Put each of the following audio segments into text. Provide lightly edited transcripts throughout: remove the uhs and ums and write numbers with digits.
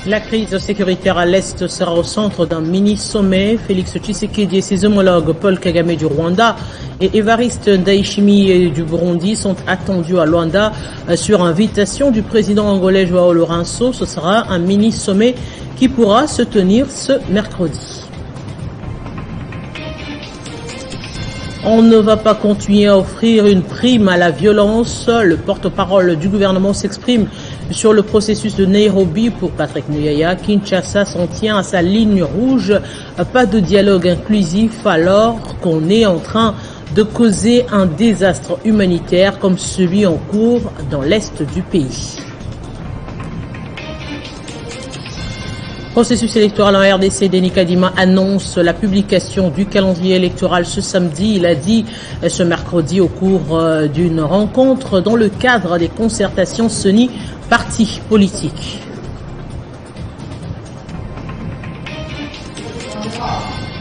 La crise sécuritaire à l'Est sera au centre d'un mini-sommet. Félix Tshisekedi et ses homologues Paul Kagame du Rwanda et Évariste Ndayishimiye du Burundi sont attendus à Luanda sur invitation du président angolais João Lourenço. Ce sera un mini-sommet qui pourra se tenir ce mercredi. On ne va pas continuer à offrir une prime à la violence. Le porte-parole du gouvernement s'exprime sur le processus de Nairobi pour Patrick Muyaya. Kinshasa s'en tient à sa ligne rouge. Pas de dialogue inclusif alors qu'on est en train de causer un désastre humanitaire comme celui en cours dans l'est du pays. Processus électoral en RDC, Denis Kadima annonce la publication du calendrier électoral ce samedi. Il a dit ce mercredi au cours d'une rencontre dans le cadre des concertations CENI partis politiques.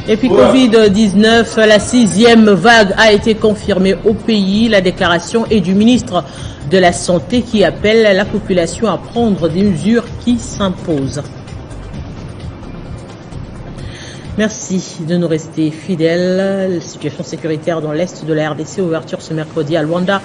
Et puis Covid-19, la 6e vague a été confirmée au pays. La déclaration est du ministre de la Santé qui appelle la population à prendre des mesures qui s'imposent. Merci de nous rester fidèles. La situation sécuritaire dans l'est de la RDC, ouverture ce mercredi à Luanda,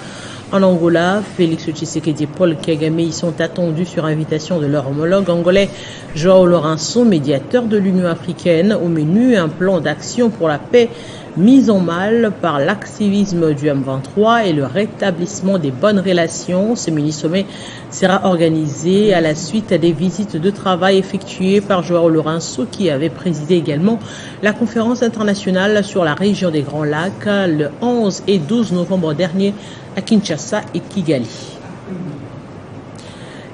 en Angola. Félix Tshisekedi et Paul Kagame y sont attendus sur invitation de leur homologue angolais João Lourenço, médiateur de l'Union africaine. Au menu, un plan d'action pour la paix mis en mal par l'activisme du M23 et le rétablissement des bonnes relations. Ce mini-sommet sera organisé à la suite des visites de travail effectuées par João Lourenço, qui avait présidé également la conférence internationale sur la région des Grands Lacs le 11 et 12 novembre dernier à Kinshasa et Kigali.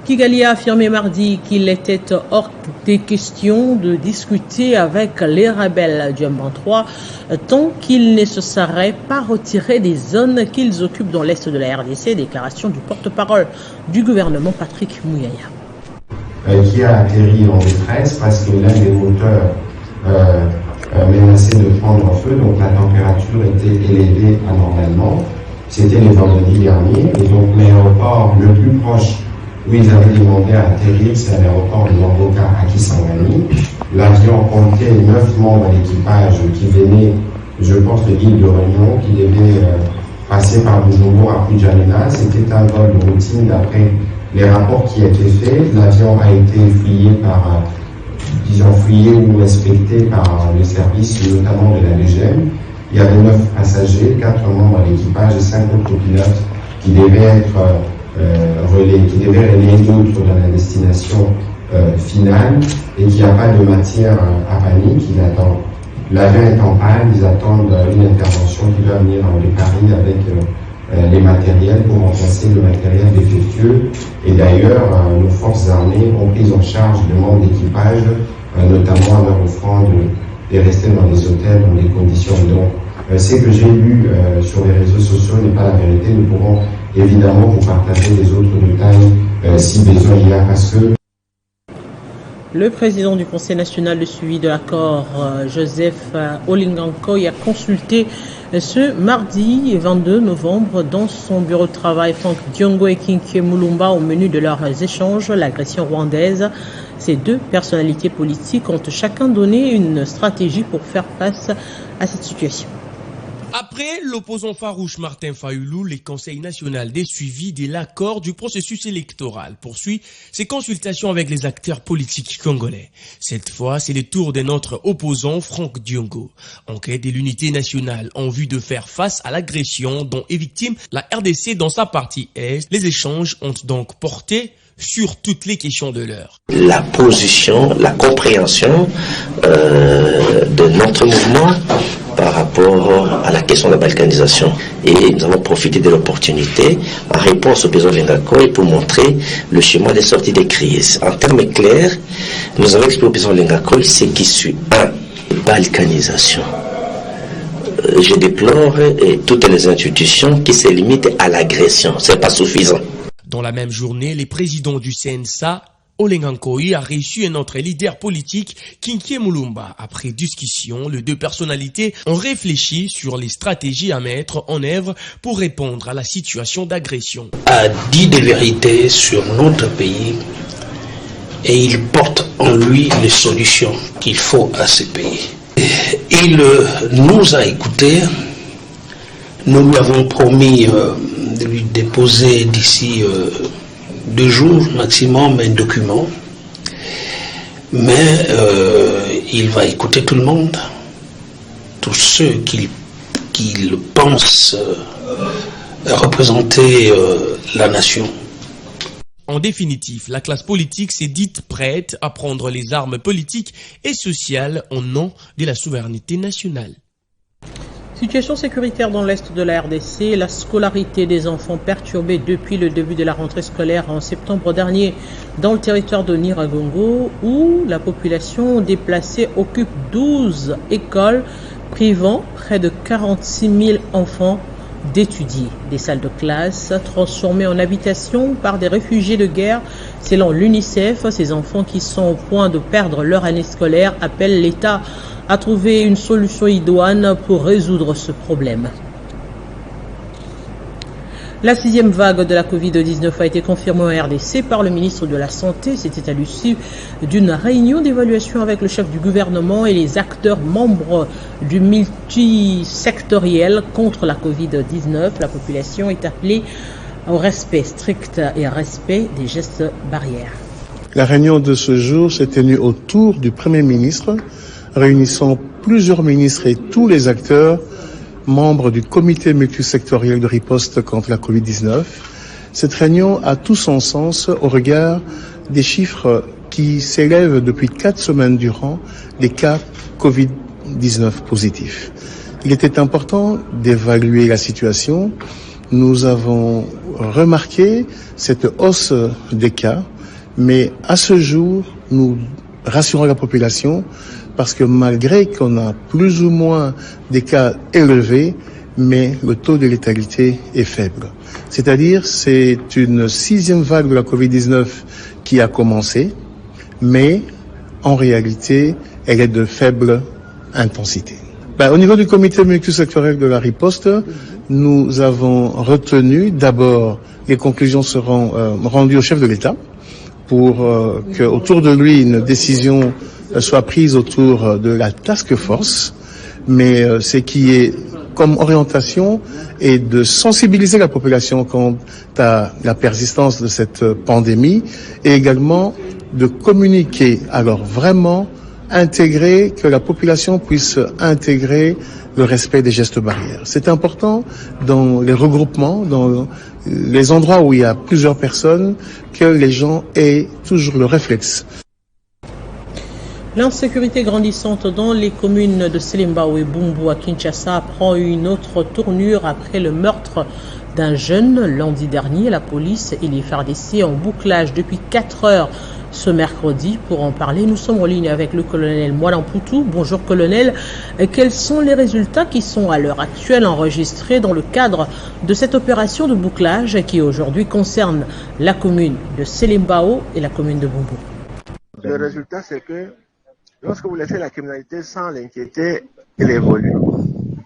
Kigali a affirmé mardi qu'il était hors des questions de discuter avec les rebelles du M23 tant qu'ils ne se seraient pas retirés des zones qu'ils occupent dans l'est de la RDC. Déclaration du porte-parole du gouvernement Patrick Muyaya. Qui a atterri en détresse parce que l'un des moteurs menaçait de prendre feu, donc la température était élevée anormalement. C'était le vendredi dernier, et donc l'aéroport le plus proche où ils avaient demandé à atterrir, c'est l'aéroport de Namboka à Kisangani. L'avion comptait 9 membres d'équipage qui venaient, je pense, de l'île de Réunion, qui devaient passer par Bujumbura à N'Djamena. C'était un vol de routine d'après les rapports qui étaient faits. L'avion a été fouillé ou inspecté par les services, notamment de la DGM. Il y avait 9 passagers, 4 membres d'équipage et 5 autres pilotes qui devaient être qui devaient relayer d'autres dans la destination finale et qu'il n'y a pas de matière à panique. L'avion est en panne, ils attendent une intervention qui doit venir de Paris avec les matériels pour remplacer le matériel défectueux. Et d'ailleurs, nos forces armées ont pris en charge les membres d'équipage, notamment en leur offrant de rester dans des hôtels dans des conditions. Donc, ce que j'ai lu sur les réseaux sociaux n'est pas la vérité. Nous pourrons évidemment vous partager les autres détails si besoin il y a, parce que le président du Conseil national de suivi de l'accord, Joseph Olingankoy, a consulté ce mardi 22 novembre dans son bureau de travail Franck Diongo et Kinké Mulumba. Au menu de leurs échanges, l'agression rwandaise. Ces deux personnalités politiques ont chacun donné une stratégie pour faire face à cette situation. Après l'opposant farouche Martin Fayulu, le Conseil national des suivis de l'accord du processus électoral poursuit ses consultations avec les acteurs politiques congolais. Cette fois, c'est le tour de notre opposant Franck Diongo. En quête de l'unité nationale en vue de faire face à l'agression dont est victime la RDC dans sa partie Est, les échanges ont donc porté sur toutes les questions de l'heure. La position, la compréhension de notre mouvement par rapport à la question de la balkanisation. Et nous avons profité de l'opportunité en réponse aux besoins de l'Engakoy pour montrer le schéma de sortie des crises. En termes clairs, nous avons expliqué aux besoins de l'Engakoy ce qui suit. 1. Balkanisation. Je déplore toutes les institutions qui se limitent à l'agression. C'est pas suffisant. Dans la même journée, le président du CNSA, Olingankoy, a reçu un autre leader politique, Kinké Mulumba. Après discussion, les deux personnalités ont réfléchi sur les stratégies à mettre en œuvre pour répondre à la situation d'agression. A dit des vérités sur notre pays et il porte en lui les solutions qu'il faut à ce pays. Il nous a écoutés, nous lui avons promis de lui déposer d'ici 2 jours maximum un document, mais il va écouter tout le monde, tous ceux qu'il pense représenter la nation. En définitive, la classe politique s'est dite prête à prendre les armes politiques et sociales au nom de la souveraineté nationale. Situation sécuritaire dans l'est de la RDC, la scolarité des enfants perturbée depuis le début de la rentrée scolaire en septembre dernier dans le territoire de Niragongo, où la population déplacée occupe 12 écoles privant près de 46 000 enfants d'étudier. Des salles de classe transformées en habitations par des réfugiés de guerre. Selon l'UNICEF, ces enfants qui sont au point de perdre leur année scolaire appellent l'État à trouver une solution idoine pour résoudre ce problème. La 6e vague de la Covid-19 a été confirmée en RDC par le ministre de la Santé. C'était à l'issue d'une réunion d'évaluation avec le chef du gouvernement et les acteurs membres du multisectoriel contre la Covid-19. La population est appelée au respect strict et au respect des gestes barrières. La réunion de ce jour s'est tenue autour du Premier ministre, réunissant plusieurs ministres et tous les acteurs membres du comité multisectoriel de riposte contre la Covid-19. Cette réunion a tout son sens au regard des chiffres qui s'élèvent depuis 4 semaines durant des cas Covid-19 positifs. Il était important d'évaluer la situation. Nous avons remarqué cette hausse des cas, mais à ce jour, nous rassurons la population parce que malgré qu'on a plus ou moins des cas élevés, mais le taux de létalité est faible. C'est-à-dire, c'est une 6e vague de la Covid-19 qui a commencé, mais en réalité, elle est de faible intensité. Au niveau du comité multisectoriel de la riposte, nous avons retenu d'abord, les conclusions seront rendues au chef de l'État pour qu'autour de lui une décision soit prise autour de la task force, mais ce qui est comme orientation est de sensibiliser la population quant à la persistance de cette pandémie et également de communiquer, alors vraiment intégrer, que la population puisse intégrer le respect des gestes barrières. C'est important dans les regroupements, dans les endroits où il y a plusieurs personnes, que les gens aient toujours le réflexe. L'insécurité grandissante dans les communes de Selimbao et Bumbu à Kinshasa prend une autre tournure après le meurtre d'un jeune lundi dernier. La police et les FARDC en bouclage depuis 4 heures ce mercredi. Pour en parler, nous sommes en ligne avec le colonel Mwalamputu. Bonjour colonel, quels sont les résultats qui sont à l'heure actuelle enregistrés dans le cadre de cette opération de bouclage qui aujourd'hui concerne la commune de Selimbao et la commune de Bumbu? Le résultat, c'est que lorsque vous laissez la criminalité sans l'inquiéter, elle évolue.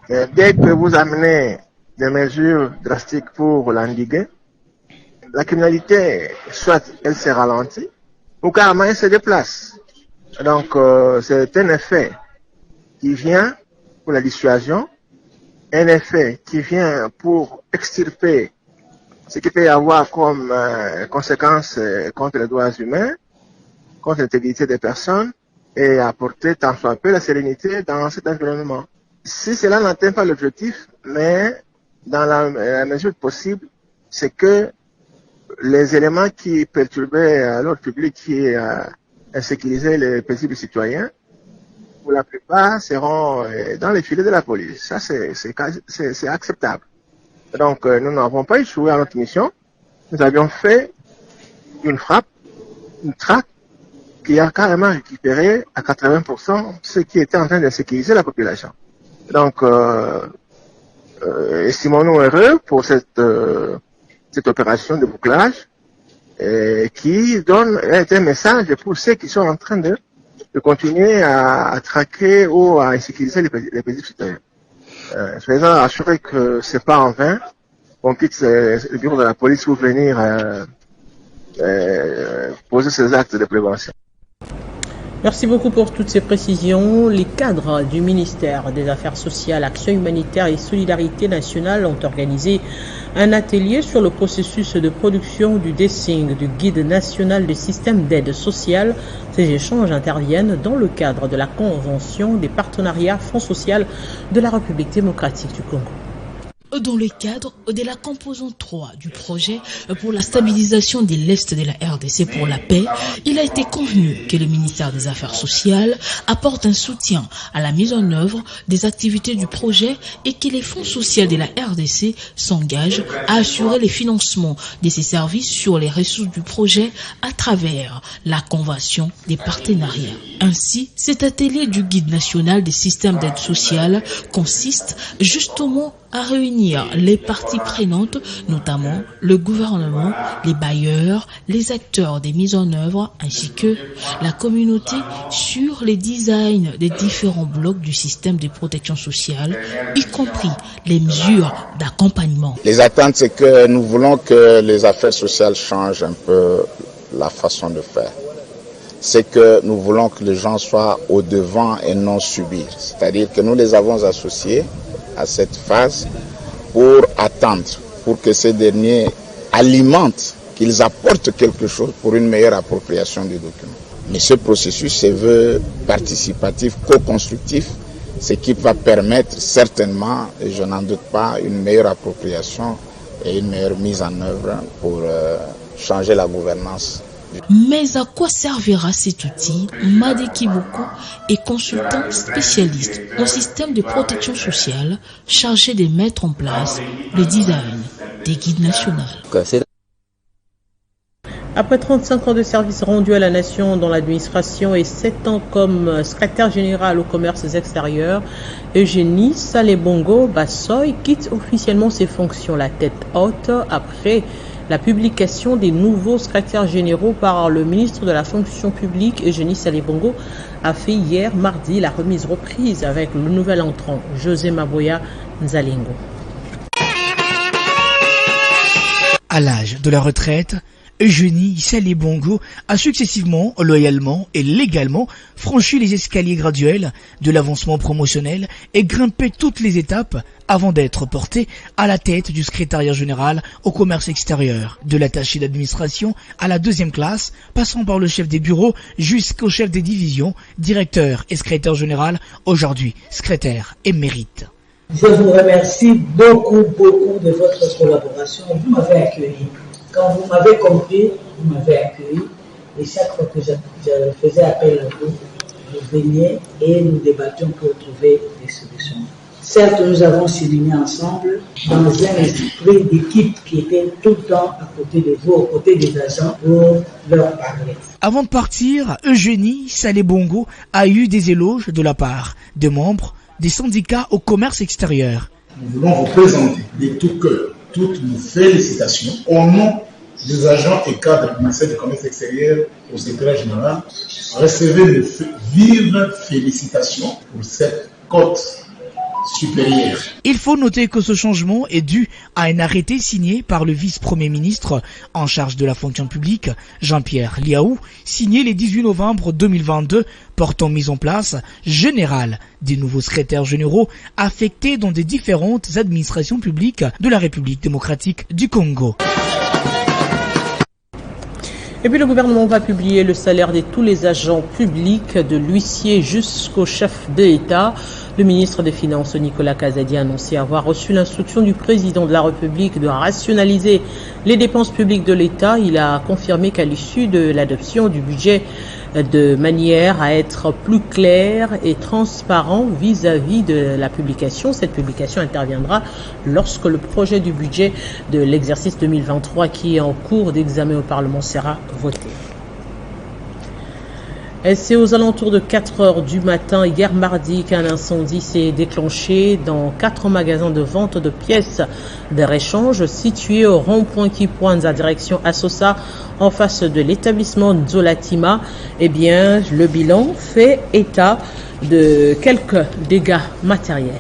Et dès que vous amenez des mesures drastiques pour l'endiguer, la criminalité, soit elle se ralentit, ou carrément elle se déplace. Donc, c'est un effet qui vient pour la dissuasion, un effet qui vient pour extirper ce qui peut y avoir comme conséquences contre les droits humains, contre l'intégrité des personnes, et apporter tant soit peu la sérénité dans cet environnement. Si cela n'atteint pas l'objectif, mais dans la mesure possible, c'est que les éléments qui perturbaient l'ordre public, qui insécurisaient les paisibles citoyens, pour la plupart seront dans les filets de la police. Ça, c'est acceptable. Donc, nous n'avons pas échoué à notre mission. Nous avions fait une frappe, une traque, qui a carrément récupéré à 80% ce qui était en train de sécuriser la population. Donc, estimons-nous heureux pour cette opération de bouclage qui donne un message pour ceux qui sont en train de continuer à traquer ou à sécuriser les paisibles citoyens. Soyez assurés que c'est pas en vain qu'on quitte le bureau de la police pour venir poser ces actes de prévention. Merci beaucoup pour toutes ces précisions. Les cadres du ministère des Affaires sociales, Action humanitaire et Solidarité nationale ont organisé un atelier sur le processus de production du DSING, du Guide national du système d'aide sociale. Ces échanges interviennent dans le cadre de la Convention des partenariats Fonds social de la République démocratique du Congo. Dans le cadre de la composante 3 du projet pour la stabilisation de l'Est de la RDC pour la paix, il a été convenu que le ministère des Affaires sociales apporte un soutien à la mise en œuvre des activités du projet et que les fonds sociaux de la RDC s'engagent à assurer les financements de ces services sur les ressources du projet à travers la Convention des partenariats. Ainsi, cet atelier du Guide national des systèmes d'aide sociale consiste justement à réunir les parties prenantes, notamment le gouvernement, les bailleurs, les acteurs des mises en œuvre, ainsi que la communauté sur les designs des différents blocs du système de protection sociale, y compris les mesures d'accompagnement. Les attentes, c'est que nous voulons que les affaires sociales changent un peu la façon de faire. C'est que nous voulons que les gens soient au devant et non subir. C'est-à-dire que nous les avons associés à cette phase pour attendre, pour que ces derniers alimentent, qu'ils apportent quelque chose pour une meilleure appropriation des documents. Mais ce processus se veut participatif, co-constructif, ce qui va permettre certainement, et je n'en doute pas, une meilleure appropriation et une meilleure mise en œuvre pour changer la gouvernance. Mais à quoi servira cet outil? Madeki Boko est consultant spécialiste en système de protection sociale chargé de mettre en place le design des guides nationaux. Après 35 ans de service rendu à la nation dans l'administration et 7 ans comme secrétaire général aux commerces extérieurs, Eugénie Salebongo Bassoy quitte officiellement ses fonctions la tête haute après la publication des nouveaux secrétaires généraux par le ministre de la fonction publique, Eugénie Salebongo, a fait hier mardi la remise reprise avec le nouvel entrant, José Maboya Nzalingo. À l'âge de la retraite, Eugénie Salebongo a successivement, loyalement et légalement franchi les escaliers graduels de l'avancement promotionnel et grimpé toutes les étapes avant d'être portée à la tête du secrétariat général au commerce extérieur, de l'attaché d'administration à la 2e classe, passant par le chef des bureaux jusqu'au chef des divisions, directeur et secrétaire général, aujourd'hui secrétaire émérite. Je vous remercie beaucoup de votre collaboration. Vous m'avez accueilli. Quand vous m'avez compris, vous m'avez accueilli. Et chaque fois que je faisais appel à vous, vous veniez et nous débattions pour trouver des solutions. Certes, nous avons cheminé ensemble dans un esprit d'équipe qui était tout le temps à côté de vous, aux côtés des agents, pour leur parler. Avant de partir, Eugénie Salebongo a eu des éloges de la part des membres des syndicats au commerce extérieur. Nous voulons vous présenter de tout cœur toutes nos félicitations au nom des agents et cadres du ministère du commerce extérieur au secrétaire général. Recevez de vives félicitations pour cette cote supérieure. Il faut noter que ce changement est dû à un arrêté signé par le vice-premier ministre en charge de la fonction publique, Jean-Pierre Liaou, signé le 18 novembre 2022, portant mise en place générale des nouveaux secrétaires généraux affectés dans des différentes administrations publiques de la République démocratique du Congo. Et puis le gouvernement va publier le salaire de tous les agents publics, de l'huissier jusqu'au chef de l'État. Le ministre des Finances, Nicolas Kazadi, a annoncé avoir reçu l'instruction du président de la République de rationaliser les dépenses publiques de l'État. Il a confirmé qu'à l'issue de l'adoption du budget, de manière à être plus clair et transparent vis-à-vis de la publication. Cette publication interviendra lorsque le projet du budget de l'exercice 2023 qui est en cours d'examen au Parlement sera voté. Et c'est aux alentours de 4 heures du matin, hier mardi, qu'un incendie s'est déclenché dans 4 magasins de vente de pièces de réchange situés au rond-point qui pointe à direction Assosa en face de l'établissement Zolatima. Eh bien, le bilan fait état de quelques dégâts matériels.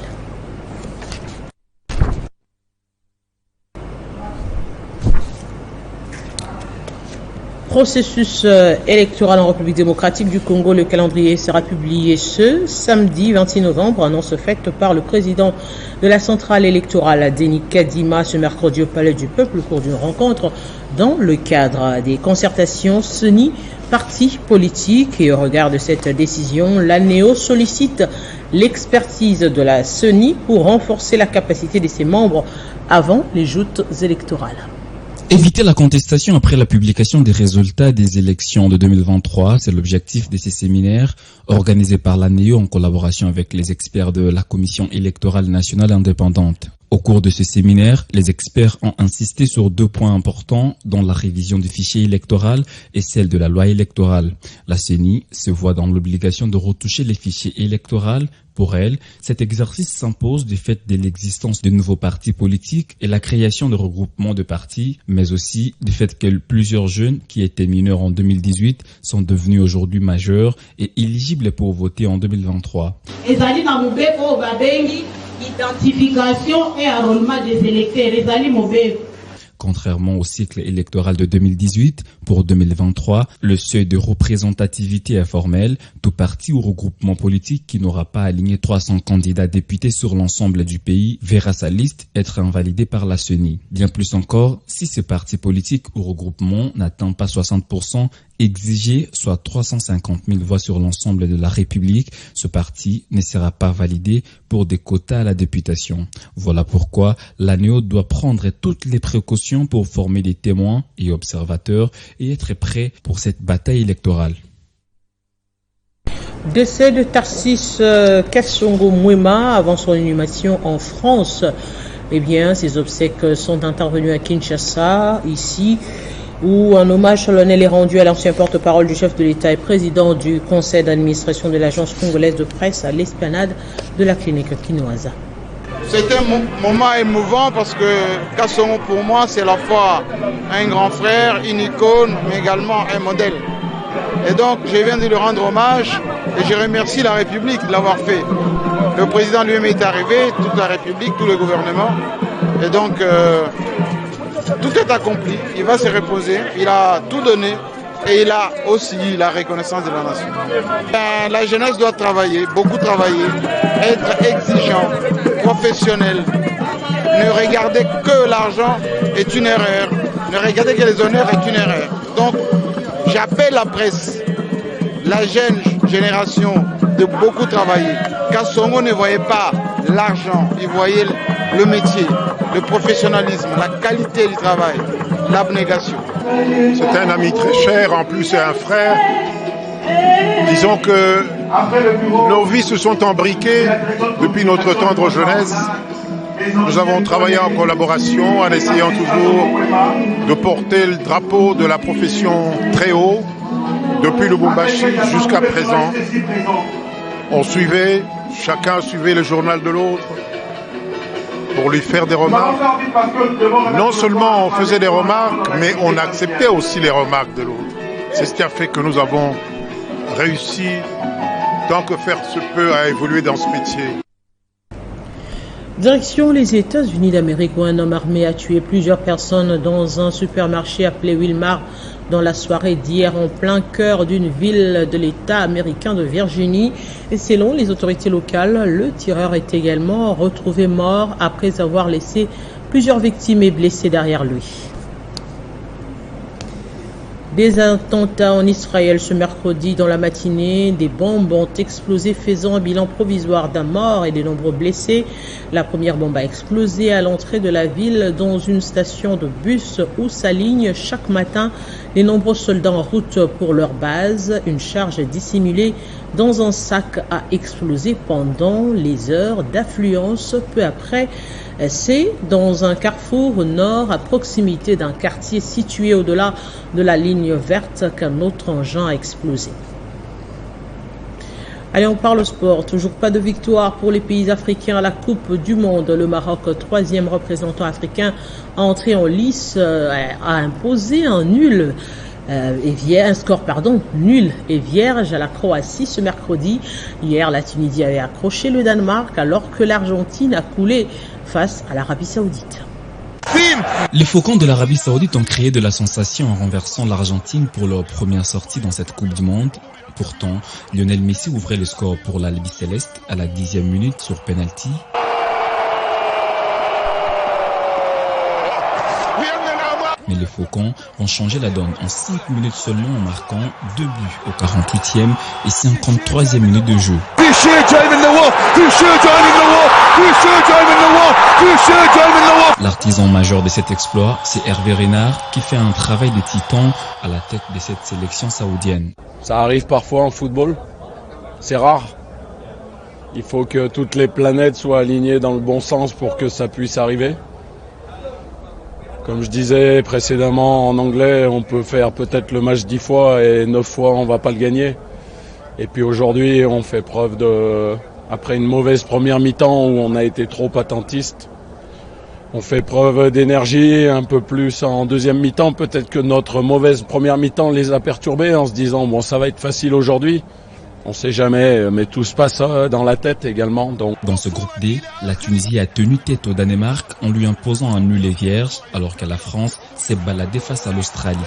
Processus électoral en République démocratique du Congo, le calendrier sera publié ce samedi 26 novembre, annonce faite par le président de la centrale électorale, Denis Kadima, ce mercredi au Palais du Peuple au cours d'une rencontre dans le cadre des concertations CENI, partis politiques. Et au regard de cette décision, l'ANEO sollicite l'expertise de la CENI pour renforcer la capacité de ses membres avant les joutes électorales. Éviter la contestation après la publication des résultats des élections de 2023, c'est l'objectif de ces séminaires organisés par l'ANEO en collaboration avec les experts de la Commission électorale nationale indépendante. Au cours de ce séminaire, les experts ont insisté sur 2 points importants dont la révision du fichier électoral et celle de la loi électorale. La CENI se voit dans l'obligation de retoucher les fichiers électoraux. Pour elle, cet exercice s'impose du fait de l'existence de nouveaux partis politiques et la création de regroupements de partis, mais aussi du fait que plusieurs jeunes qui étaient mineurs en 2018 sont devenus aujourd'hui majeurs et éligibles pour voter en 2023. Identification et enrôlement des électeurs. Contrairement au cycle électoral de 2018, pour 2023, le seuil de représentativité est formel. Tout parti ou regroupement politique qui n'aura pas aligné 300 candidats députés sur l'ensemble du pays verra sa liste être invalidée par la CENI. Bien plus encore, si ce parti politique ou regroupement n'atteint pas 60%, exigé, soit 350 000 voix sur l'ensemble de la République, ce parti ne sera pas validé pour des quotas à la députation. Voilà pourquoi l'ANEO doit prendre toutes les précautions pour former des témoins et observateurs et être prêt pour cette bataille électorale. Décès de Tarsis Kassongo Mwema avant son inhumation en France. Eh bien, ces obsèques sont intervenues à Kinshasa, ici, où un hommage solennel est rendu à l'ancien porte-parole du chef de l'État et président du conseil d'administration de l'agence congolaise de presse à l'Esplanade de la clinique Kinoaza. C'est un moment émouvant parce que Kassongo pour moi c'est à la fois un grand frère, une icône, mais également un modèle. Et donc je viens de lui rendre hommage et je remercie la République de l'avoir fait. Le président lui-même est arrivé, toute la République, tout le gouvernement. Et donc tout est accompli, il va se reposer, il a tout donné et il a aussi la reconnaissance de la nation. La jeunesse doit travailler, beaucoup travailler, être exigeant, professionnel. Ne regarder que l'argent est une erreur, ne regarder que les honneurs est une erreur. Donc j'appelle la presse, la jeune génération de beaucoup travailler. Kassongo ne voyait pas l'argent, il voyait le métier, le professionnalisme, la qualité du travail, l'abnégation. C'est un ami très cher, en plus c'est un frère. Disons que nos vies se sont embriquées depuis notre tendre jeunesse. Nous avons travaillé en collaboration en essayant toujours de porter le drapeau de la profession très haut, depuis Lubumbashi jusqu'à présent. On suivait, chacun suivait le journal de l'autre pour lui faire des remarques. Non seulement on faisait des remarques, mais on acceptait aussi les remarques de l'autre. C'est ce qui a fait que nous avons réussi, tant que faire se peut, à évoluer dans ce métier. Direction les États-Unis d'Amérique où un homme armé a tué plusieurs personnes dans un supermarché appelé Wilmar dans la soirée d'hier en plein cœur d'une ville de l'État américain de Virginie. Et selon les autorités locales, le tireur est également retrouvé mort après avoir laissé plusieurs victimes et blessés derrière lui. Des attentats en Israël ce mercredi dans la matinée, des bombes ont explosé faisant un bilan provisoire d'un mort et de nombreux blessés. La première bombe a explosé à l'entrée de la ville dans une station de bus où s'alignent chaque matin les nombreux soldats en route pour leur base. Une charge dissimulée dans un sac a explosé pendant les heures d'affluence. Peu après, c'est dans un carrefour au nord à proximité d'un quartier situé au-delà de la ligne verte qu'un autre engin a explosé. Allez, on parle sport. Toujours pas de victoire pour les pays africains à la Coupe du Monde. Le Maroc, troisième représentant africain, a entré en lice, a imposé un score nul et vierge à la Croatie ce mercredi. Hier, la Tunisie avait accroché le Danemark alors que l'Argentine a coulé face à l'Arabie Saoudite. Les Faucons de l'Arabie Saoudite ont créé de la sensation en renversant l'Argentine pour leur première sortie dans cette Coupe du Monde. Pourtant, Lionel Messi ouvrait le score pour l'Albi Céleste à la 10e minute sur penalty. Mais les Faucons vont changer la donne en 5 minutes seulement en marquant 2 buts au 48e et 53e minute de jeu. L'artisan majeur de cet exploit, c'est Hervé Renard qui fait un travail de titan à la tête de cette sélection saoudienne. Ça arrive parfois en football, c'est rare. Il faut que toutes les planètes soient alignées dans le bon sens pour que ça puisse arriver. Comme je disais précédemment en anglais, on peut faire peut-être le match 10 fois et 9 fois on va pas le gagner. Et puis aujourd'hui on fait preuve après une mauvaise première mi-temps où on a été trop attentiste, on fait preuve d'énergie un peu plus en deuxième mi-temps. Peut-être que notre mauvaise première mi-temps les a perturbés en se disant bon ça va être facile aujourd'hui. On sait jamais, mais tout se passe dans la tête également. Donc. Dans ce groupe D, la Tunisie a tenu tête au Danemark en lui imposant un nul et vierge, alors que la France s'est baladée face à l'Australie.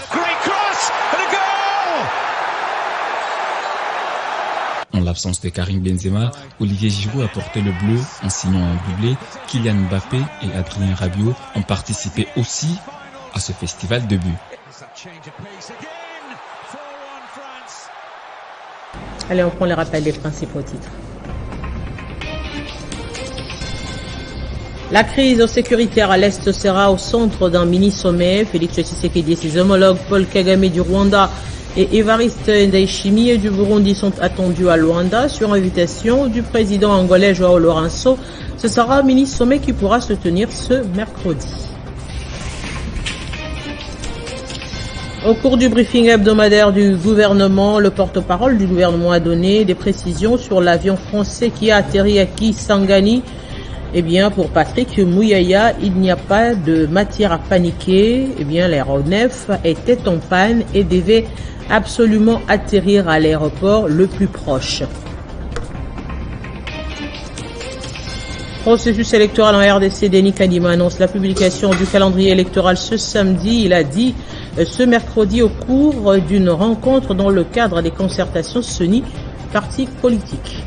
En l'absence de Karim Benzema, Olivier Giroud a porté le bleu en signant un doublé. Kylian Mbappé et Adrien Rabiot ont participé aussi à ce festival de buts. Allez, on prend les rappels des principaux titres. La crise sécuritaire à l'Est sera au centre d'un mini-sommet. Félix Tshisekedi et ses homologues Paul Kagame du Rwanda et Evariste Ndayishimiye du Burundi sont attendus à Luanda sur invitation du président angolais João Lourenço. Ce sera un mini-sommet qui pourra se tenir ce mercredi. Au cours du briefing hebdomadaire du gouvernement, le porte-parole du gouvernement a donné des précisions sur l'avion français qui a atterri à Kisangani. Eh bien, pour Patrick Mouyaya, il n'y a pas de matière à paniquer. Eh bien, l'aéronef était en panne et devait absolument atterrir à l'aéroport le plus proche. Processus électoral en RDC, Denis Kadima annonce la publication du calendrier électoral ce samedi. Il a dit ce mercredi au cours d'une rencontre dans le cadre des concertations CENI, partis politiques.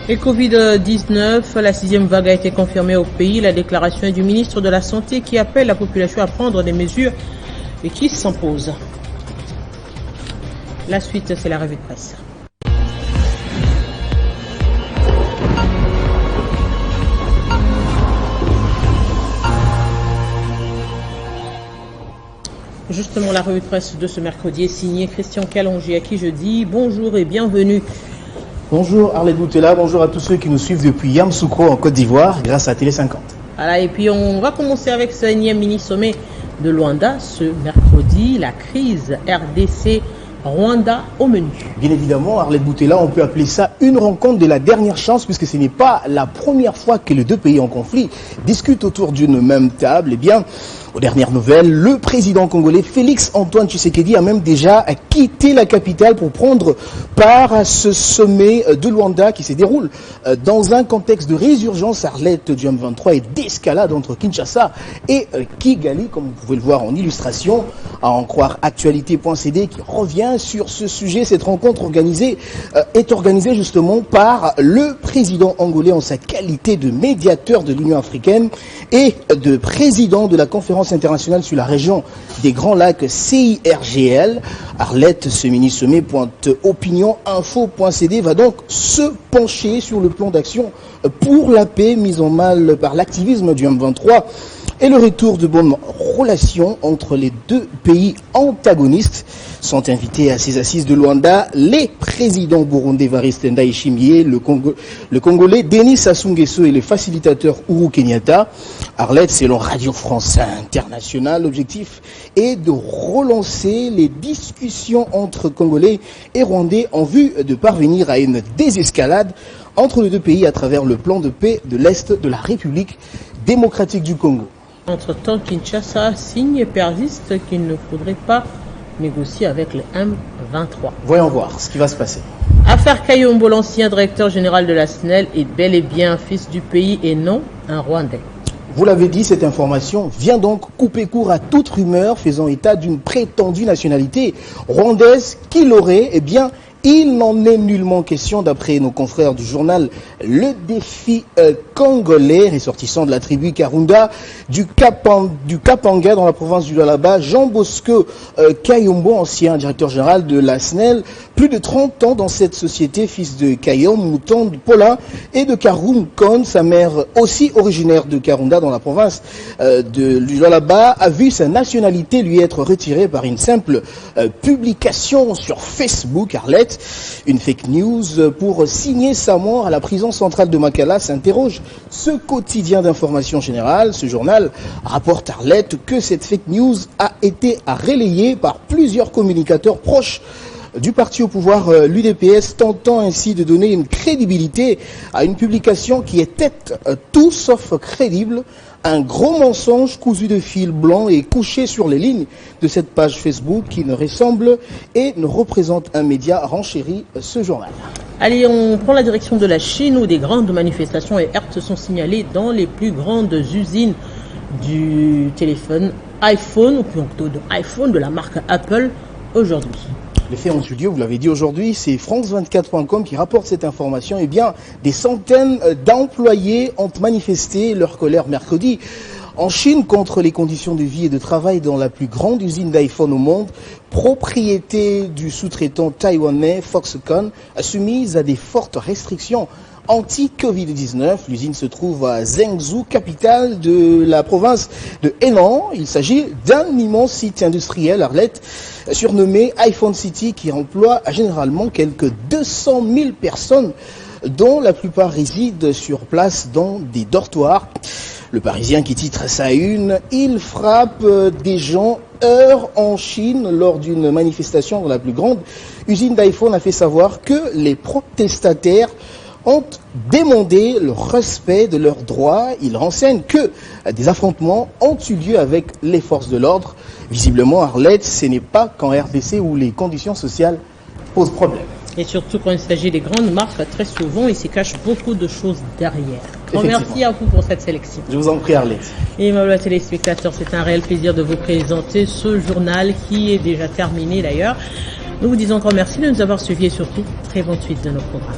Et Covid-19, la 6e vague a été confirmée au pays. La déclaration est du ministre de la Santé qui appelle la population à prendre des mesures et qui s'imposent. La suite, c'est la revue de presse. Justement, la revue de presse de ce mercredi est signée Christian Calongi, à qui je dis bonjour et bienvenue. Bonjour Arlette Boutella, bonjour à tous ceux qui nous suivent depuis Yamoussoukro en Côte d'Ivoire grâce à Télé 50. Voilà, et puis on va commencer avec ce 9e mini-sommet de Luanda ce mercredi, la crise RDC Rwanda au menu. Bien évidemment, Arlette Boutella, on peut appeler ça une rencontre de la dernière chance puisque ce n'est pas la première fois que les deux pays en conflit discutent autour d'une même table. Eh bien, aux dernières nouvelles, le président congolais Félix Antoine Tshisekedi a même déjà quitté la capitale pour prendre part à ce sommet de Luanda qui se déroule dans un contexte de résurgence Arlette du M23 et d'escalade entre Kinshasa et Kigali, comme vous pouvez le voir en illustration, à en croire actualité.cd qui revient sur ce sujet. Cette rencontre est organisée justement par le président angolais en sa qualité de médiateur de l'Union africaine et de président de la conférence internationale sur la région des Grands Lacs CIRGL. Arlette, ce mini-sommet .opinioninfo.cd va donc se pencher sur le plan d'action pour la paix mis en mal par l'activisme du M23 et le retour de bonnes relations entre les deux pays antagonistes. Sont invités à ces assises de Luanda les présidents burundais Evariste Ndayishimiye, le Congolais Denis Sassou Nguesso et le facilitateur Uhuru Kenyatta. Arlette, selon Radio France Internationale, l'objectif est de relancer les discussions entre Congolais et Rwandais en vue de parvenir à une désescalade entre les deux pays à travers le plan de paix de l'Est de la République démocratique du Congo. Entre-temps, Kinshasa signe et persiste qu'il ne faudrait pas négocier avec le M23. Voyons voir ce qui va se passer. Affaire Kayombo, l'ancien directeur général de la SNEL, est bel et bien un fils du pays et non un Rwandais. Vous l'avez dit, cette information vient donc couper court à toute rumeur faisant état d'une prétendue nationalité rwandaise qu'il aurait, eh bien, il n'en est nullement question d'après nos confrères du journal Le Défi congolais, ressortissant de la tribu Karunda du Kapanga dans la province du Lualaba. Jean Bosco Kayombo, ancien directeur général de la SNEL, plus de 30 ans dans cette société, fils de Kayom Mouton Paulin et de Karoum Kon, sa mère aussi originaire de Karunda dans la province du Lualaba, a vu sa nationalité lui être retirée par une simple publication sur Facebook. Arlette, une fake news pour signer sa mort à la prison centrale de Makala, s'interroge ce quotidien d'information générale. Ce journal rapporte, Arlette, que cette fake news a été relayée par plusieurs communicateurs proches du parti au pouvoir, l'UDPS, tentant ainsi de donner une crédibilité à une publication qui était tout sauf crédible. Un gros mensonge cousu de fil blanc et couché sur les lignes de cette page Facebook qui ne ressemble et ne représente un média, renchérit ce journal. Allez, on prend la direction de la Chine où des grandes manifestations et heurts sont signalées dans les plus grandes usines du téléphone iPhone, ou plutôt de iPhone de la marque Apple aujourd'hui. Les faits ont eu lieu, vous l'avez dit aujourd'hui, c'est France24.com qui rapporte cette information. Eh bien, des centaines d'employés ont manifesté leur colère mercredi en Chine contre les conditions de vie et de travail dans la plus grande usine d'iPhone au monde, propriété du sous-traitant taïwanais Foxconn, soumise à des fortes restrictions anti-Covid-19. L'usine se trouve à Zhengzhou, capitale de la province de Henan. Il s'agit d'un immense site industriel, Arlette, surnommé iPhone City, qui emploie généralement quelques 200 000 personnes, dont la plupart résident sur place dans des dortoirs. Le Parisien qui titre sa une, il frappe des gens heure en Chine lors d'une manifestation dans la plus grande usine d'iPhone, a fait savoir que les protestataires ont demandé le respect de leurs droits. Il renseigne que des affrontements ont eu lieu avec les forces de l'ordre. Visiblement, Arlette, ce n'est pas qu'en RDC où les conditions sociales posent problème. Et surtout quand il s'agit des grandes marques, très souvent, il s'y cache beaucoup de choses derrière. Grand merci à vous pour cette sélection. Je vous en prie, Arlette. Et mes téléspectateurs, c'est un réel plaisir de vous présenter ce journal qui est déjà terminé d'ailleurs. Nous vous disons encore merci de nous avoir suivis et surtout, très bonne suite de nos programmes.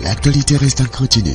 L'actualité reste en continu.